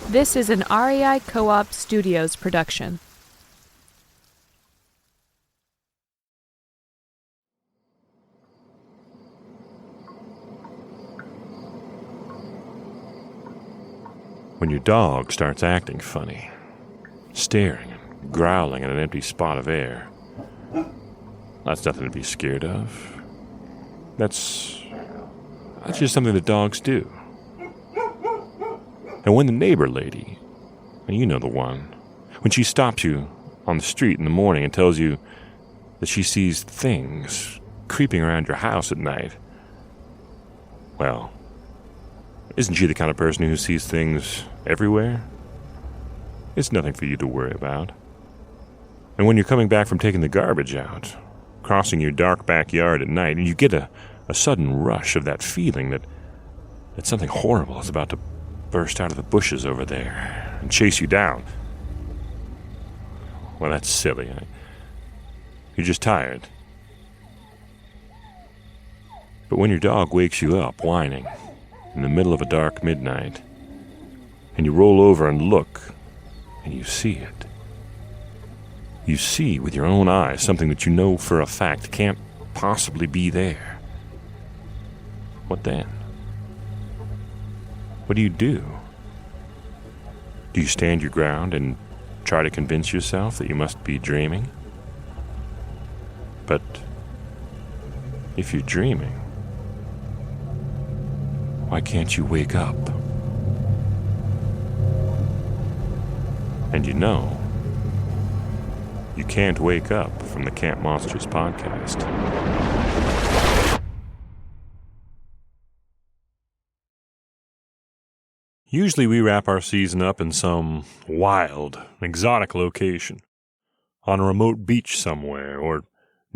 This is an REI Co-op Studios production. When your dog starts acting funny, staring and growling at an empty spot of air, that's nothing to be scared of. That's just something that dogs do. And when the neighbor lady, and you know the one, when she stops you on the street in the morning and tells you that she sees things creeping around your house at night, well, isn't she the kind of person who sees things everywhere? It's nothing for you to worry about. And when you're coming back from taking the garbage out, crossing your dark backyard at night, and you get a sudden rush of that feeling that something horrible is about to burst out of the bushes over there and chase you down. Well, that's silly. You're just tired. But when your dog wakes you up whining in the middle of a dark midnight, and you roll over and look, and you see it. You see with your own eyes something that you know for a fact can't possibly be there. What then? What do? Do you stand your ground and try to convince yourself that you must be dreaming? But if you're dreaming, why can't you wake up? And you know, you can't wake up from the Camp Monsters podcast. Usually we wrap our season up in some wild, exotic location, on a remote beach somewhere, or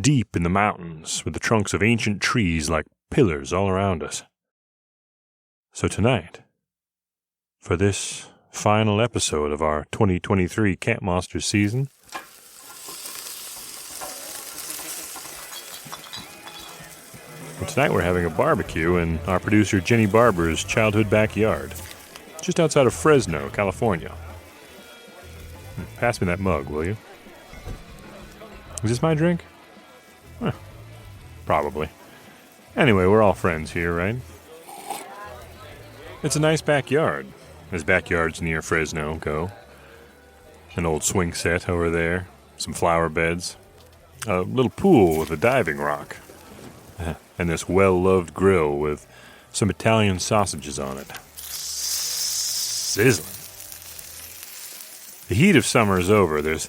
deep in the mountains with the trunks of ancient trees like pillars all around us. So tonight, for this final episode of our 2023 Camp Monsters season, tonight we're having a barbecue in our producer Jenny Barber's childhood backyard, just outside of Fresno, California. Pass me that mug, will you? Is this my drink? Probably. Anyway, we're all friends here, right? It's a nice backyard, as backyards near Fresno go. An old swing set over there, some flower beds, a little pool with a diving rock, and this well-loved grill with some Italian sausages on it. Sizzling. The heat of summer is over. There's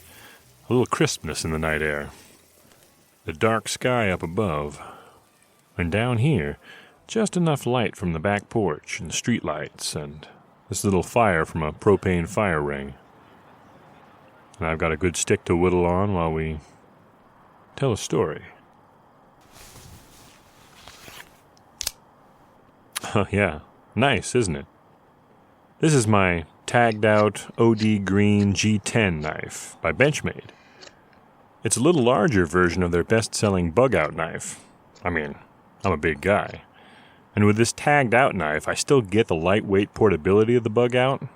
a little crispness in the night air. The dark sky up above. And down here, just enough light from the back porch and street lights and this little fire from a propane fire ring. And I've got a good stick to whittle on while we tell a story. Oh yeah, nice, isn't it? This is my tagged-out OD Green G10 knife by Benchmade. It's a little larger version of their best-selling bug-out knife. I mean, I'm a big guy. And with this tagged-out knife, I still get the lightweight portability of the bug-out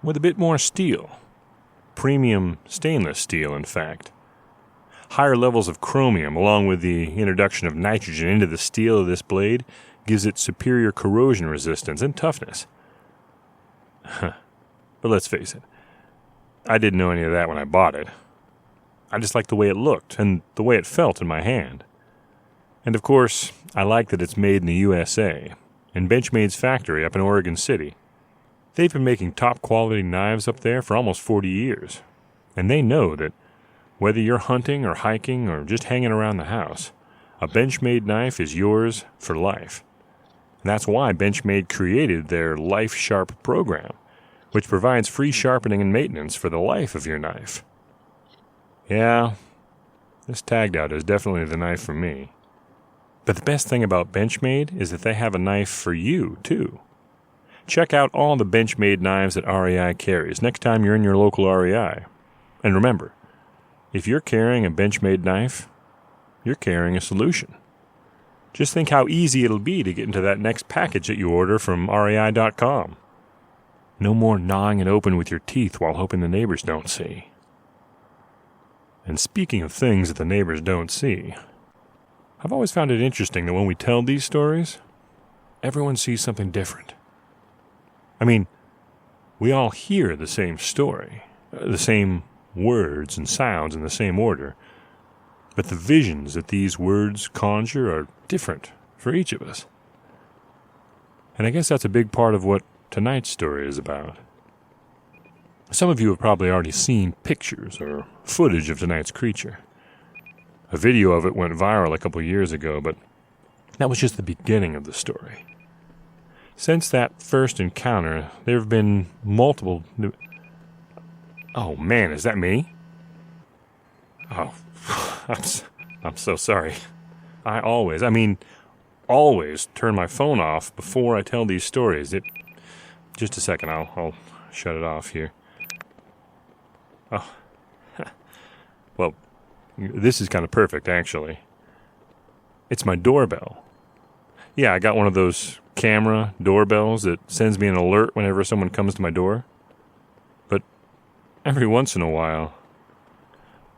with a bit more steel. Premium stainless steel, in fact. Higher levels of chromium, along with the introduction of nitrogen into the steel of this blade, gives it superior corrosion resistance and toughness. But let's face it, I didn't know any of that when I bought it. I just liked the way it looked and the way it felt in my hand. And of course, I like that it's made in the USA, in Benchmade's factory up in Oregon City. They've been making top quality knives up there for almost 40 years. And they know that whether you're hunting or hiking or just hanging around the house, a Benchmade knife is yours for life. And that's why Benchmade created their Life Sharp program, which provides free sharpening and maintenance for the life of your knife. Yeah, this tagged out is definitely the knife for me. But the best thing about Benchmade is that they have a knife for you, too. Check out all the Benchmade knives that REI carries next time you're in your local REI. And remember, if you're carrying a Benchmade knife, you're carrying a solution. Just think how easy it'll be to get into that next package that you order from REI.com. No more gnawing it open with your teeth while hoping the neighbors don't see. And speaking of things that the neighbors don't see, I've always found it interesting that when we tell these stories, everyone sees something different. I mean, we all hear the same story, the same words and sounds in the same order, but the visions that these words conjure are different for each of us. And I guess that's a big part of what tonight's story is about. Some of you have probably already seen pictures or footage of tonight's creature. A video of it went viral a couple years ago, but that was just the beginning of the story. Since that first encounter, there have been multiple... Oh man, is that me? Oh, I'm so sorry. I always turn my phone off before I tell these stories. Just a second, I'll shut it off here. Oh, well, this is kind of perfect, actually. It's my doorbell. Yeah, I got one of those camera doorbells that sends me an alert whenever someone comes to my door. But every once in a while...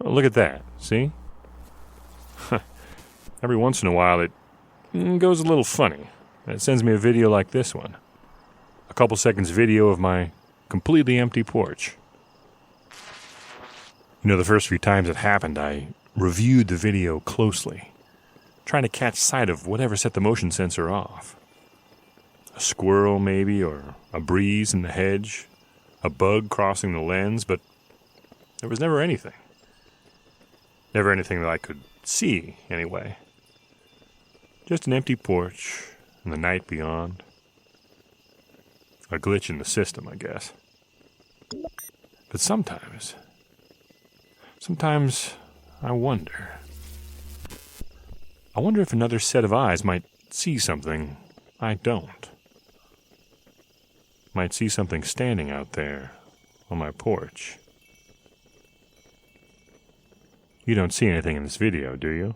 Oh, look at that, see? Every once in a while it goes a little funny. It sends me a video like this one. A couple seconds video of my completely empty porch. You know, the first few times it happened, I reviewed the video closely, trying to catch sight of whatever set the motion sensor off. A squirrel, maybe, or a breeze in the hedge, a bug crossing the lens, but there was never anything. Never anything that I could see, anyway. Just an empty porch and the night beyond. A glitch in the system, I guess. But sometimes I wonder. I wonder if another set of eyes might see something I don't. Might see something standing out there on my porch. You don't see anything in this video, do you?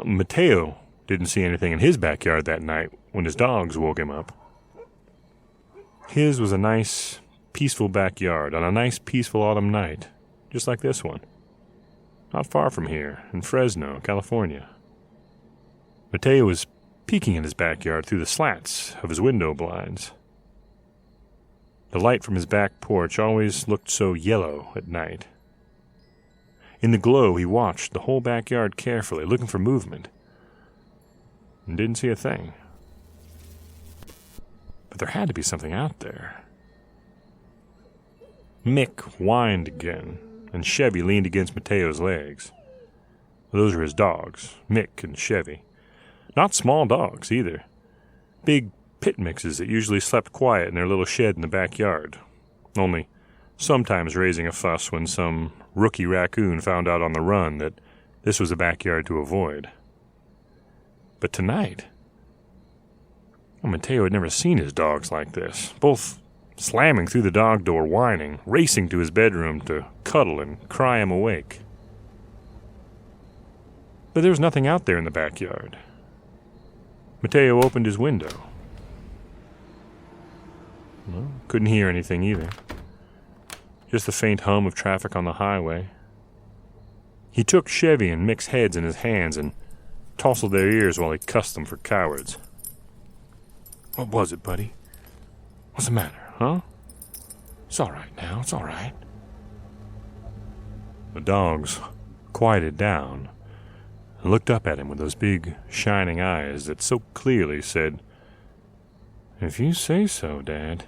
Mateo didn't see anything in his backyard that night when his dogs woke him up. His was a nice, peaceful backyard on a nice, peaceful autumn night, just like this one. Not far from here, in Fresno, California. Mateo was peeking in his backyard through the slats of his window blinds. The light from his back porch always looked so yellow at night. In the glow, he watched the whole backyard carefully, looking for movement, and didn't see a thing. But there had to be something out there. Mick whined again, and Chevy leaned against Mateo's legs. Those were his dogs, Mick and Chevy. Not small dogs, either. Big pit mixes that usually slept quiet in their little shed in the backyard, only sometimes raising a fuss when some rookie raccoon found out on the run that this was a backyard to avoid. But tonight, Mateo had never seen his dogs like this, both slamming through the dog door, whining, racing to his bedroom to cuddle and cry him awake. But there was nothing out there in the backyard. Mateo opened his window. Well, couldn't hear anything either. Just the faint hum of traffic on the highway. He took Chevy and Mick's heads in his hands and tousled their ears while he cussed them for cowards. What was it, buddy? What's the matter, huh? It's all right now, it's all right. The dogs quieted down and looked up at him with those big, shining eyes that so clearly said, "If you say so, Dad."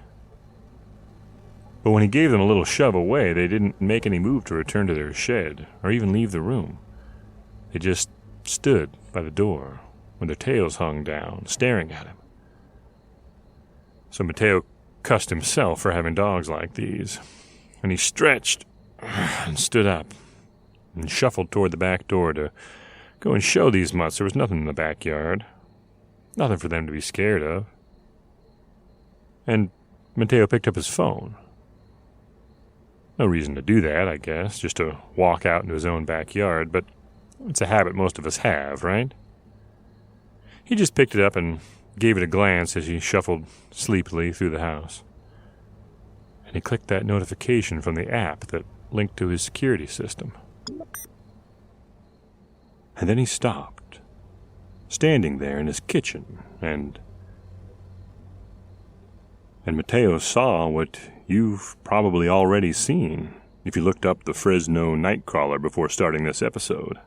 But when he gave them a little shove away, they didn't make any move to return to their shed or even leave the room. They just stood by the door with their tails hung down, staring at him. So Mateo cussed himself for having dogs like these, and he stretched and stood up and shuffled toward the back door to go and show these mutts there was nothing in the backyard, nothing for them to be scared of. And Mateo picked up his phone. No reason to do that, I guess, just to walk out into his own backyard, but it's a habit most of us have, right? He just picked it up and gave it a glance as he shuffled sleepily through the house. And he clicked that notification from the app that linked to his security system. And then he stopped, standing there in his kitchen, and Mateo saw what you've probably already seen if you looked up the Fresno Nightcrawler before starting this episode.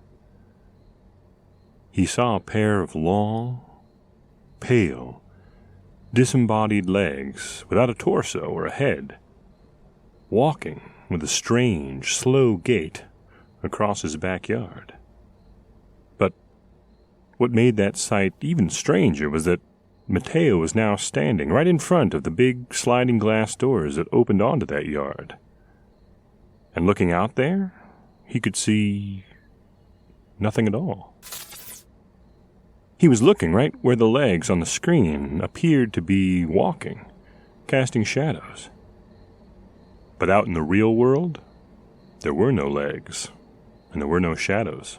He saw a pair of long, pale, disembodied legs without a torso or a head, walking with a strange, slow gait across his backyard. But what made that sight even stranger was that Mateo was now standing right in front of the big sliding glass doors that opened onto that yard. And looking out there, he could see nothing at all. He was looking right where the legs on the screen appeared to be walking, casting shadows. But out in the real world, there were no legs, and there were no shadows.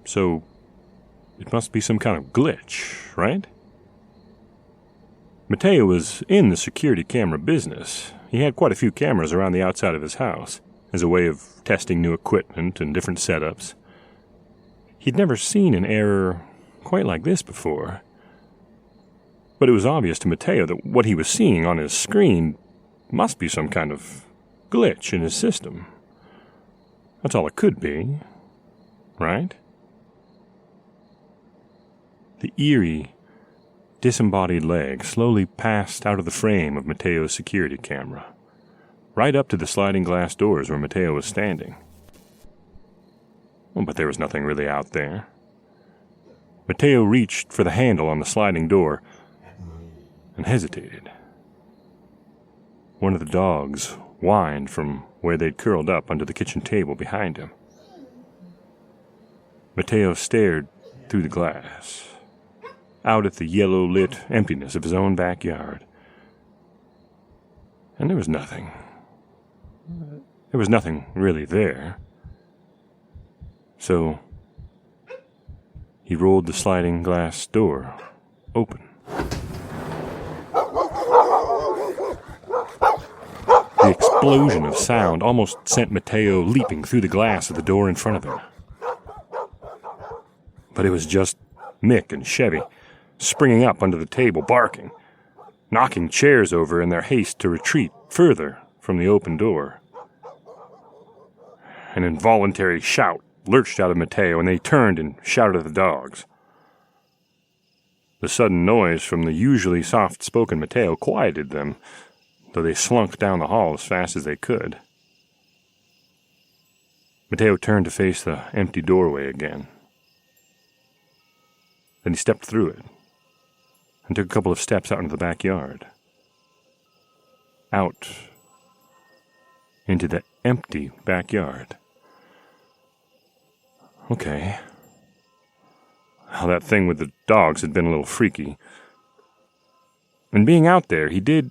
So, it must be some kind of glitch, right? Mateo was in the security camera business. He had quite a few cameras around the outside of his house, as a way of testing new equipment and different setups. He'd never seen an error quite like this before. But it was obvious to Mateo that what he was seeing on his screen must be some kind of glitch in his system. That's all it could be, right? The eerie, disembodied leg slowly passed out of the frame of Mateo's security camera, right up to the sliding glass doors where Mateo was standing. But there was nothing really out there. Mateo reached for the handle on the sliding door and hesitated. One of the dogs whined from where they'd curled up under the kitchen table behind him. Mateo stared through the glass, out at the yellow-lit emptiness of his own backyard. And there was nothing. There was nothing really there. So, he rolled the sliding glass door open. The explosion of sound almost sent Mateo leaping through the glass of the door in front of him. But it was just Mick and Chevy, springing up under the table, barking, knocking chairs over in their haste to retreat further from the open door. An involuntary shout lurched out of Mateo, and they turned and shouted at the dogs. The sudden noise from the usually soft-spoken Mateo quieted them, though they slunk down the hall as fast as they could. Mateo turned to face the empty doorway again. Then he stepped through it and took a couple of steps out into the backyard. Out into the empty backyard. Okay. Well, that thing with the dogs had been a little freaky. And being out there, he did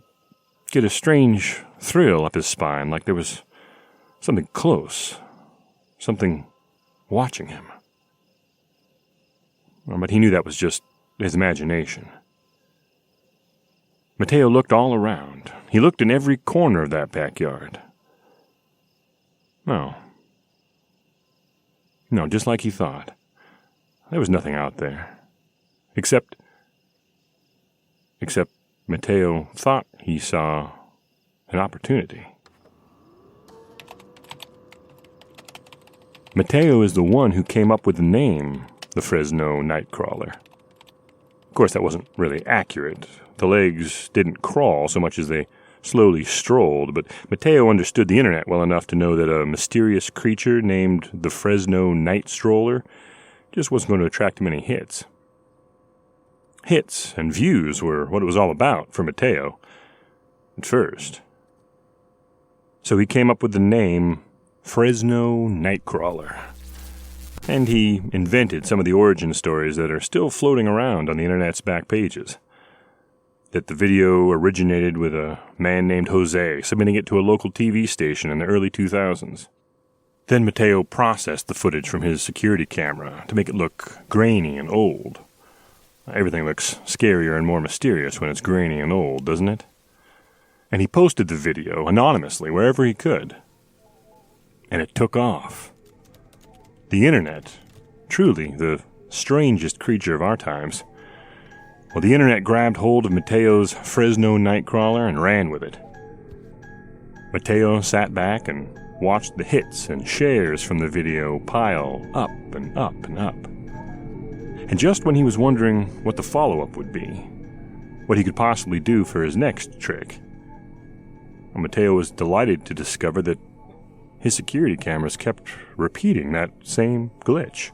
get a strange thrill up his spine, like there was something close, something watching him. But he knew that was just his imagination. Mateo looked all around. He looked in every corner of that backyard. No, just like he thought. There was nothing out there. Except Mateo thought he saw an opportunity. Mateo is the one who came up with the name, the Fresno Nightcrawler. Of course, that wasn't really accurate. The legs didn't crawl so much as they slowly strolled, but Mateo understood the internet well enough to know that a mysterious creature named the Fresno Night Stroller just wasn't going to attract many hits. Hits and views were what it was all about for Mateo, at first. So he came up with the name Fresno Nightcrawler. And he invented some of the origin stories that are still floating around on the internet's back pages. That the video originated with a man named Jose submitting it to a local TV station in the early 2000s. Then Mateo processed the footage from his security camera to make it look grainy and old. Everything looks scarier and more mysterious when it's grainy and old, doesn't it? And he posted the video anonymously wherever he could. And it took off. The internet, truly the strangest creature of our times. Well, the internet grabbed hold of Mateo's Fresno Nightcrawler and ran with it. Mateo sat back and watched the hits and shares from the video pile up and up and up. And just when he was wondering what the follow-up would be, what he could possibly do for his next trick, Mateo was delighted to discover that his security cameras kept repeating that same glitch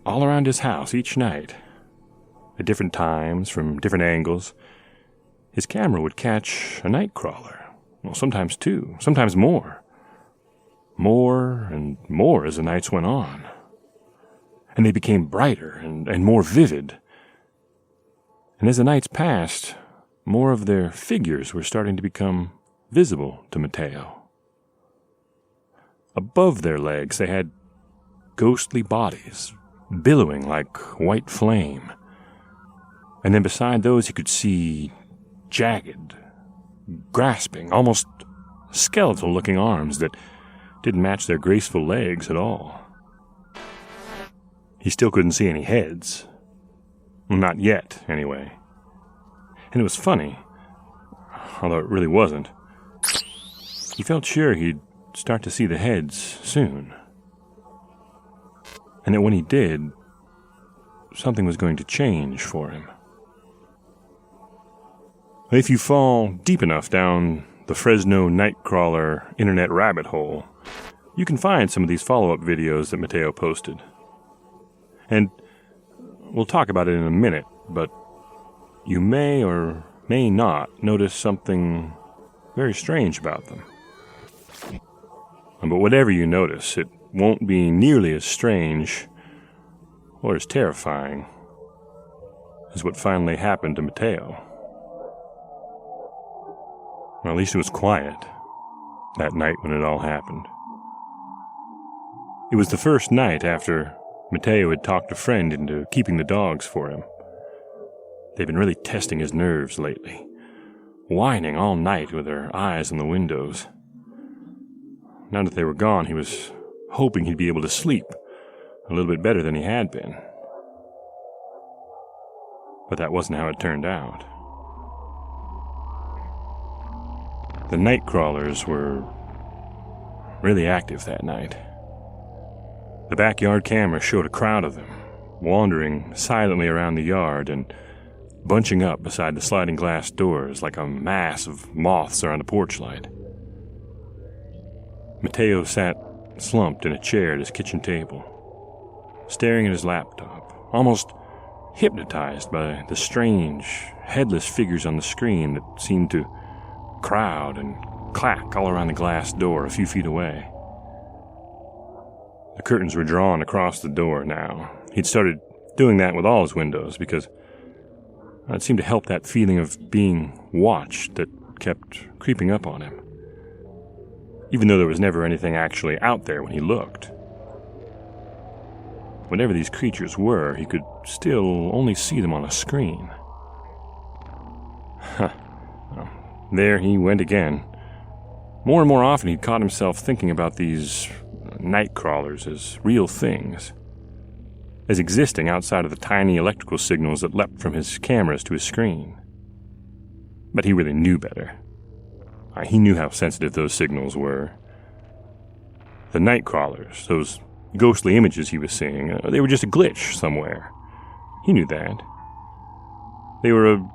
all around his house each night. At different times, from different angles, his camera would catch a nightcrawler. Well, sometimes two, sometimes more. More and more as the nights went on. And they became brighter and more vivid. And as the nights passed, more of their figures were starting to become visible to Mateo. Above their legs, they had ghostly bodies, billowing like white flame. And then beside those, he could see jagged, grasping, almost skeletal-looking arms that didn't match their graceful legs at all. He still couldn't see any heads. Well, not yet, anyway. And it was funny, although it really wasn't. He felt sure he'd start to see the heads soon. And that when he did, something was going to change for him. If you fall deep enough down the Fresno Nightcrawler internet rabbit hole, you can find some of these follow-up videos that Mateo posted. And we'll talk about it in a minute, but you may or may not notice something very strange about them. But whatever you notice, it won't be nearly as strange or as terrifying as what finally happened to Mateo. Well, at least it was quiet that night when it all happened. It was the first night after Mateo had talked a friend into keeping the dogs for him. They'd been really testing his nerves lately, whining all night with their eyes on the windows. Now that they were gone, he was hoping he'd be able to sleep a little bit better than he had been. But that wasn't how it turned out. The Nightcrawlers were really active that night. The backyard camera showed a crowd of them, wandering silently around the yard and bunching up beside the sliding glass doors like a mass of moths around a porch light. Mateo sat slumped in a chair at his kitchen table, staring at his laptop, almost hypnotized by the strange, headless figures on the screen that seemed to crowd and clack all around the glass door a few feet away. The curtains were drawn across the door now. He'd started doing that with all his windows because it seemed to help that feeling of being watched that kept creeping up on him, even though there was never anything actually out there when he looked. Whatever these creatures were, he could still only see them on a screen. There he went again. More and more often he'd caught himself thinking about these Nightcrawlers as real things, as existing outside of the tiny electrical signals that leapt from his cameras to his screen. But he really knew better. He knew how sensitive those signals were. The Nightcrawlers, those ghostly images he was seeing, they were just a glitch somewhere. He knew that. They were a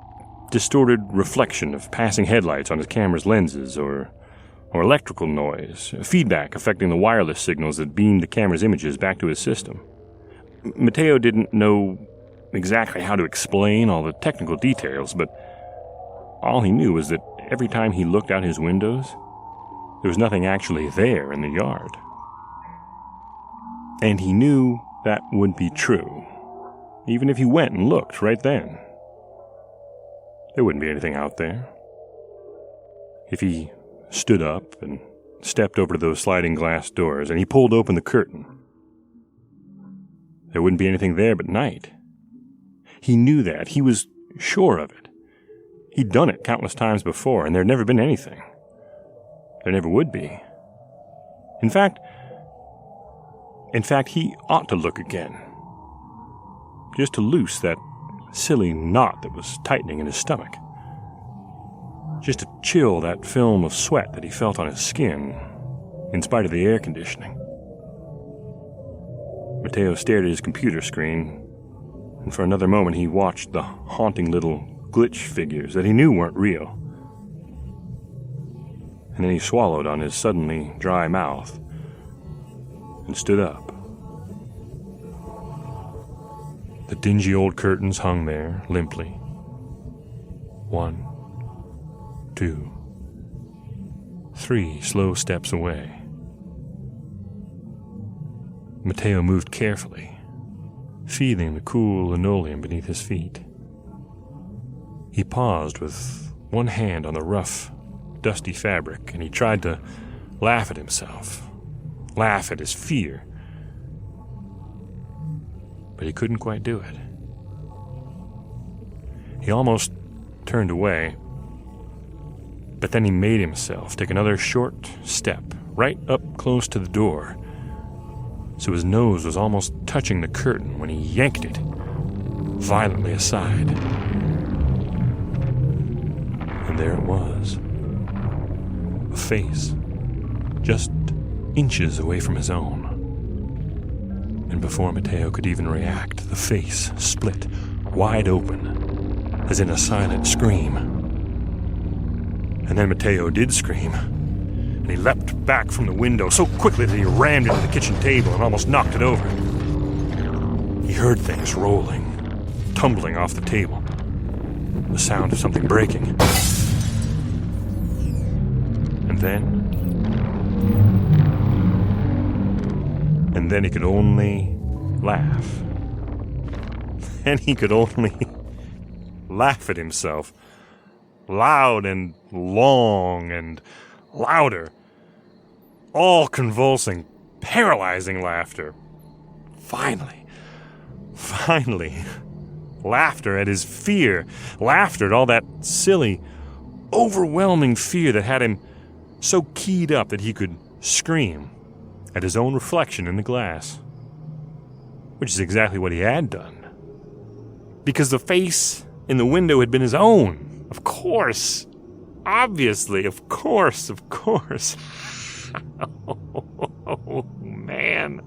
distorted reflection of passing headlights on his camera's lenses, or electrical noise, feedback affecting the wireless signals that beamed the camera's images back to his system. Mateo didn't know exactly how to explain all the technical details, but all he knew was that every time he looked out his windows, there was nothing actually there in the yard. And he knew that would be true, even if he went and looked right then. There wouldn't be anything out there. If he stood up and stepped over to those sliding glass doors, and he pulled open the curtain. There wouldn't be anything there but night. He knew that. He was sure of it. He'd done it countless times before, and there'd never been anything. There never would be. In fact, he ought to look again. Just to loose that silly knot that was tightening in his stomach. Just to chill that film of sweat that he felt on his skin, in spite of the air conditioning. Mateo stared at his computer screen, and for another moment he watched the haunting little glitch figures that he knew weren't real. And then he swallowed on his suddenly dry mouth and stood up. The dingy old curtains hung there, limply. 1, 2, 3 slow steps away. Mateo moved carefully, feeling the cool linoleum beneath his feet. He paused with one hand on the rough, dusty fabric, and he tried to laugh at himself, laugh at his fear. But he couldn't quite do it. He almost turned away, but then he made himself take another short step right up close to the door, so his nose was almost touching the curtain when he yanked it violently aside. And there it was, a face just inches away from his own. And before Mateo could even react, the face split wide open, as in a silent scream. And then Mateo did scream, and he leapt back from the window so quickly that he rammed into the kitchen table and almost knocked it over. He heard things rolling, tumbling off the table, the sound of something breaking. And then he could only laugh. And he could only laugh at himself. Loud and long and louder. All convulsing, paralyzing laughter. Finally. Laughter at his fear. Laughter at all that silly, overwhelming fear that had him so keyed up that he could scream at his own reflection in the glass. Which is exactly what he had done. Because the face in the window had been his own. Of course. Obviously. Of course. Oh, man.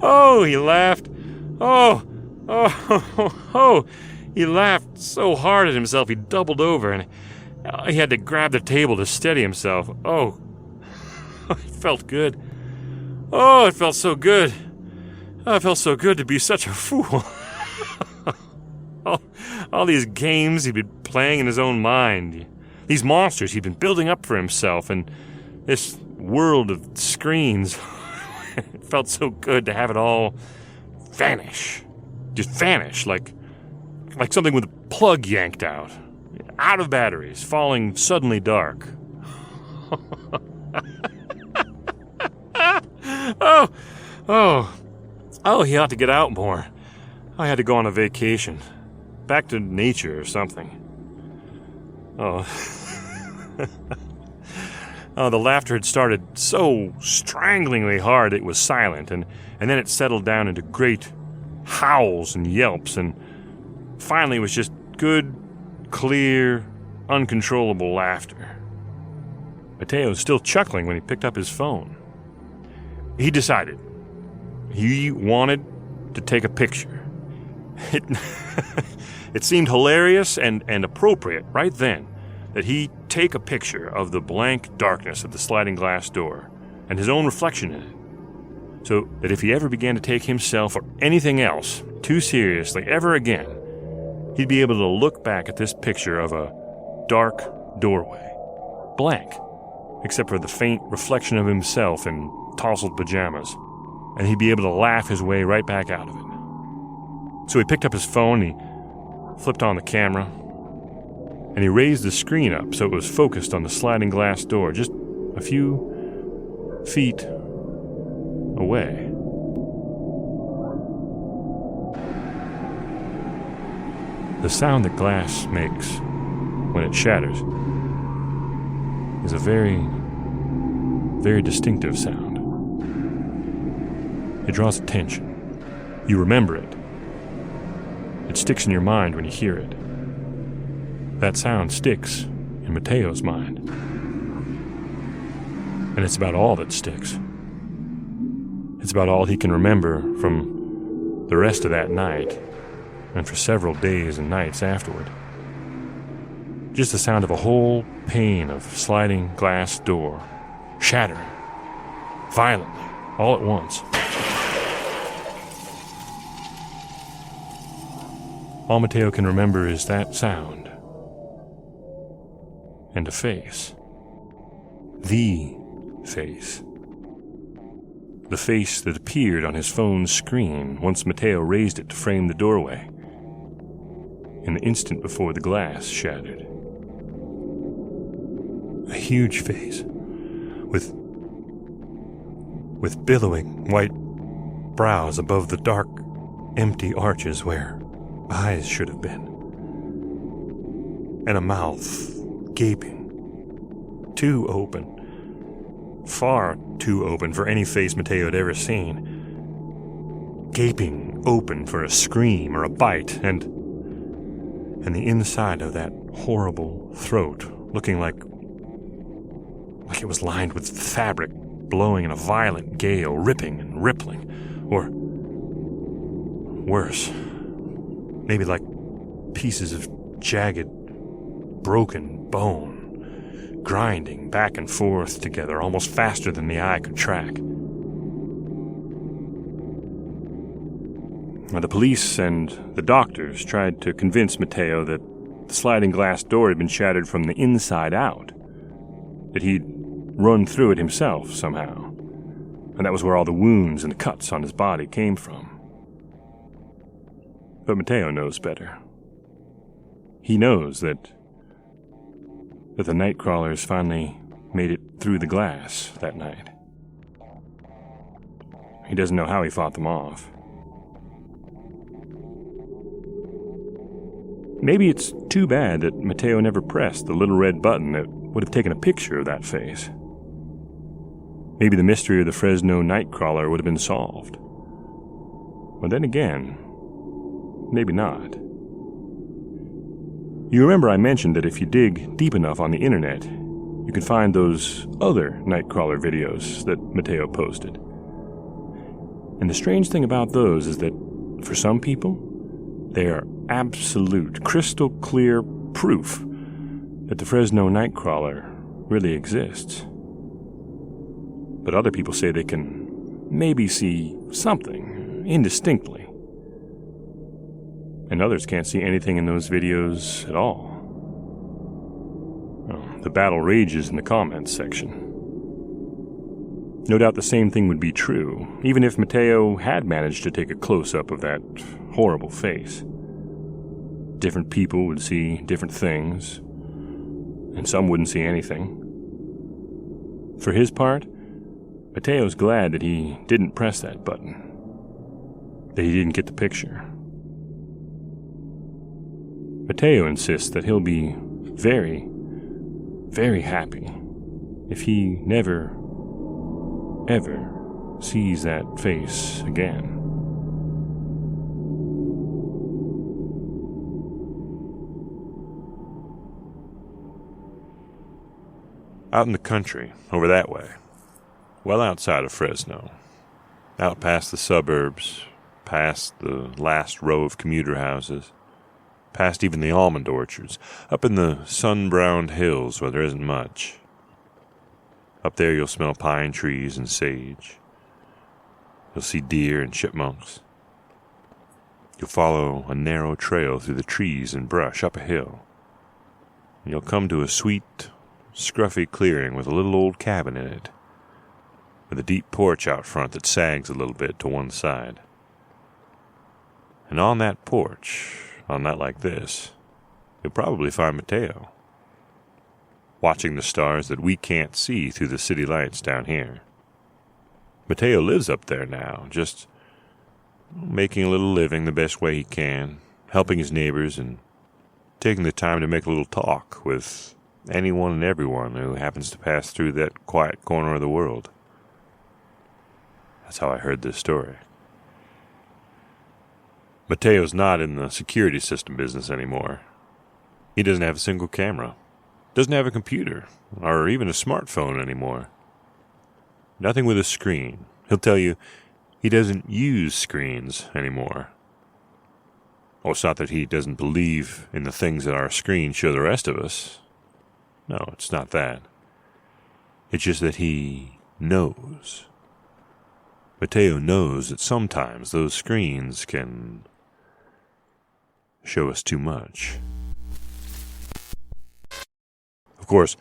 Oh, he laughed. Oh. He laughed so hard at himself he doubled over and he had to grab the table to steady himself. Oh, it felt good. Oh, it felt so good. Oh, it felt so good to be such a fool. all these games he'd been playing in his own mind. These monsters he'd been building up for himself, and this world of screens. It felt so good to have it all vanish. Just vanish, like something with a plug yanked out. Out of batteries, falling suddenly dark. Oh, he ought to get out more. I had to go on a vacation. Back to nature or something. Oh. Oh, the laughter had started so stranglingly hard it was silent, and then it settled down into great howls and yelps, and finally it was just good, clear, uncontrollable laughter. Mateo was still chuckling when he picked up his phone. He decided he wanted to take a picture. It seemed hilarious and appropriate right then that he take a picture of the blank darkness of the sliding glass door and his own reflection in it, so that if he ever began to take himself or anything else too seriously ever again, he'd be able to look back at this picture of a dark doorway, blank, except for the faint reflection of himself in tousled pajamas, and he'd be able to laugh his way right back out of it. So he picked up his phone, he flipped on the camera, and he raised the screen up so it was focused on the sliding glass door just a few feet away. The sound that glass makes when it shatters is a very, very distinctive sound. It draws attention. You remember it. It sticks in your mind when you hear it. That sound sticks in Mateo's mind. And it's about all that sticks. It's about all he can remember from the rest of that night and for several days and nights afterward. Just the sound of a whole pane of sliding glass door shattering violently all at once. All Mateo can remember is that sound and a face. The face. The face that appeared on his phone's screen once Mateo raised it to frame the doorway, in the instant before the glass shattered. A huge face, with billowing white brows above the dark, empty arches where eyes should have been, and a mouth gaping, too open, far too open for any face Mateo had ever seen, gaping open for a scream or a bite, and the inside of that horrible throat looking like it was lined with fabric blowing in a violent gale, ripping and rippling, or worse, maybe like pieces of jagged, broken bone, grinding back and forth together almost faster than the eye could track. Now, the police and the doctors tried to convince Mateo that the sliding glass door had been shattered from the inside out, that he'd run through it himself somehow, and that was where all the wounds and the cuts on his body came from. But Mateo knows better. He knows that the Nightcrawlers finally made it through the glass that night. He doesn't know how he fought them off. Maybe it's too bad that Mateo never pressed the little red button that would have taken a picture of that face. Maybe the mystery of the Fresno Nightcrawler would have been solved. But then again, maybe not. You remember I mentioned that if you dig deep enough on the internet, you can find those other Nightcrawler videos that Mateo posted. And the strange thing about those is that, for some people, they are absolute, crystal clear proof that the Fresno Nightcrawler really exists. But other people say they can maybe see something indistinctly. And others can't see anything in those videos at all. Well, the battle rages in the comments section. No doubt the same thing would be true, even if Mateo had managed to take a close-up of that horrible face. Different people would see different things, and some wouldn't see anything. For his part, Mateo's glad that he didn't press that button, that he didn't get the picture. Mateo insists that he'll be very, very happy if he never, ever sees that face again. Out in the country, over that way, well outside of Fresno, out past the suburbs, past the last row of commuter houses, past even the almond orchards, up in the sun-browned hills where there isn't much. Up there you'll smell pine trees and sage. You'll see deer and chipmunks. You'll follow a narrow trail through the trees and brush up a hill. And you'll come to a sweet, scruffy clearing with a little old cabin in it, with a deep porch out front that sags a little bit to one side. And on that porch, on a night like this, you'll probably find Mateo, watching the stars that we can't see through the city lights down here. Mateo lives up there now, just making a little living the best way he can, helping his neighbors and taking the time to make a little talk with anyone and everyone who happens to pass through that quiet corner of the world. That's how I heard this story. Mateo's not in the security system business anymore. He doesn't have a single camera, doesn't have a computer, or even a smartphone anymore. Nothing with a screen. He'll tell you he doesn't use screens anymore. Oh, it's not that he doesn't believe in the things that our screens show the rest of us. No, it's not that. It's just that he knows. Mateo knows that sometimes those screens can show us too much. Of course,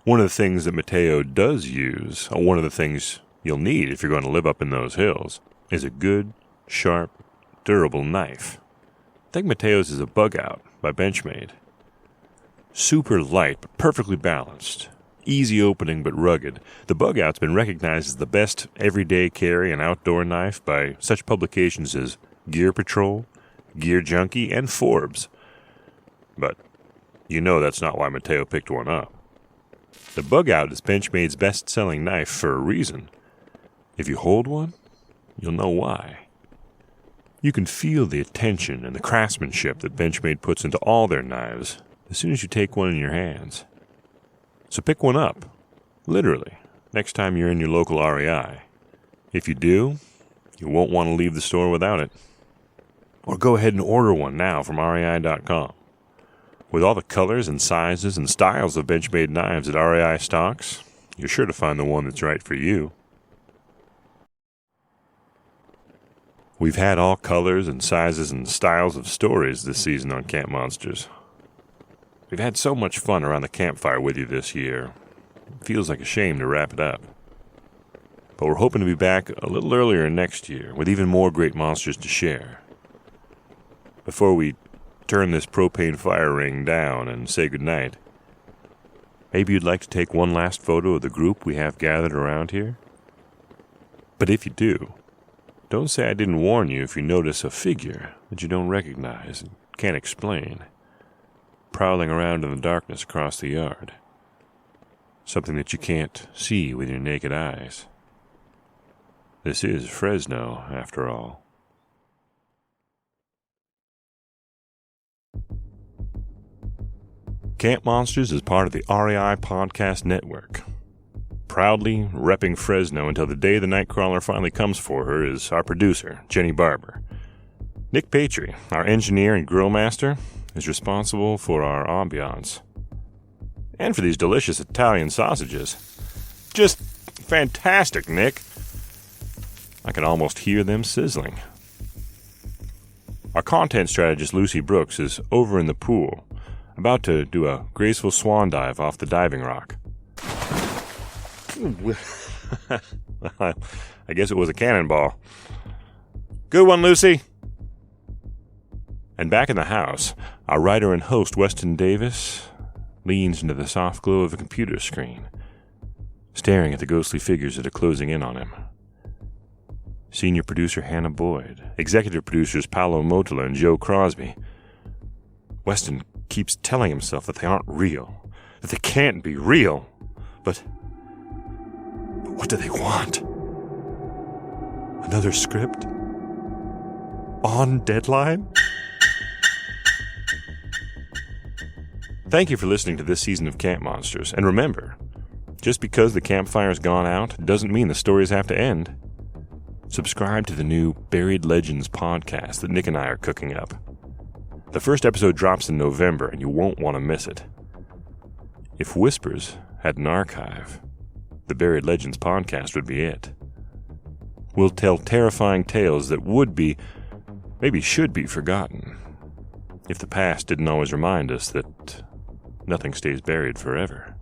one of the things that Mateo does use, or one of the things you'll need if you're going to live up in those hills, is a good, sharp, durable knife. I think Mateo's is a Bug Out by Benchmade. Super light but perfectly balanced. Easy opening but rugged. The Bug Out's been recognized as the best everyday carry and outdoor knife by such publications as Gear Patrol, Gear Junkie, and Forbes. But you know that's not why Mateo picked one up. The Bug Out is Benchmade's best-selling knife for a reason. If you hold one, you'll know why. You can feel the attention and the craftsmanship that Benchmade puts into all their knives as soon as you take one in your hands. So pick one up, literally, next time you're in your local REI. If you do, you won't want to leave the store without it. Or go ahead and order one now from REI.com. With all the colors and sizes and styles of Benchmade knives at REI stocks, you're sure to find the one that's right for you. We've had all colors and sizes and styles of stories this season on Camp Monsters. We've had so much fun around the campfire with you this year. It feels like a shame to wrap it up. But we're hoping to be back a little earlier next year with even more great monsters to share. Before we turn this propane fire ring down and say goodnight, maybe you'd like to take one last photo of the group we have gathered around here? But if you do, don't say I didn't warn you if you notice a figure that you don't recognize and can't explain, prowling around in the darkness across the yard. Something that you can't see with your naked eyes. This is Fresno, after all. Camp Monsters is part of the REI Podcast Network. Proudly repping Fresno until the day the Nightcrawler finally comes for her is our producer, Jenny Barber. Nick Patry, our engineer and grill master, is responsible for our ambiance. And for these delicious Italian sausages. Just fantastic, Nick. I can almost hear them sizzling. Our content strategist, Lucy Brooks, is over in the pool, about to do a graceful swan dive off the diving rock. I guess it was a cannonball. Good one, Lucy. And back in the house, our writer and host, Weston Davis, leans into the soft glow of a computer screen, staring at the ghostly figures that are closing in on him. Senior producer Hannah Boyd, executive producers Paolo Motola and Joe Crosby. Weston keeps telling himself that they aren't real, that they can't be real. But what do they want? Another script? On deadline? Thank you for listening to this season of Camp Monsters. And remember, just because the campfire's gone out doesn't mean the stories have to end. Subscribe to the new Buried Legends podcast that Nick and I are cooking up. The first episode drops in November, and you won't want to miss it. If Whispers had an archive, the Buried Legends podcast would be it. We'll tell terrifying tales that would be, maybe should be, forgotten, if the past didn't always remind us that nothing stays buried forever.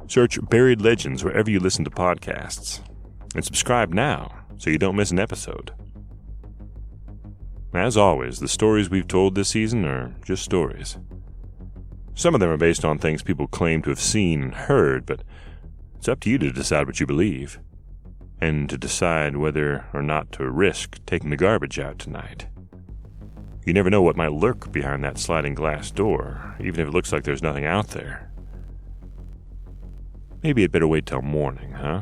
Search Buried Legends wherever you listen to podcasts, and subscribe now so you don't miss an episode. As always, the stories we've told this season are just stories. Some of them are based on things people claim to have seen and heard, but it's up to you to decide what you believe, and to decide whether or not to risk taking the garbage out tonight. You never know what might lurk behind that sliding glass door, even if it looks like there's nothing out there. Maybe you'd better wait till morning, huh?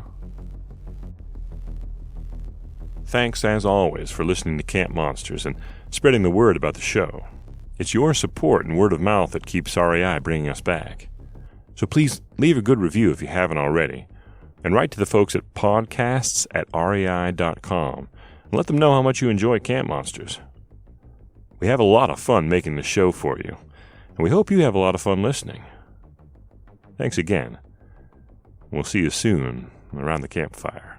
Thanks, as always, for listening to Camp Monsters and spreading the word about the show. It's your support and word of mouth that keeps REI bringing us back. So please leave a good review if you haven't already, and write to the folks at podcasts@rei.com and let them know how much you enjoy Camp Monsters. We have a lot of fun making the show for you, and we hope you have a lot of fun listening. Thanks again. We'll see you soon around the campfire.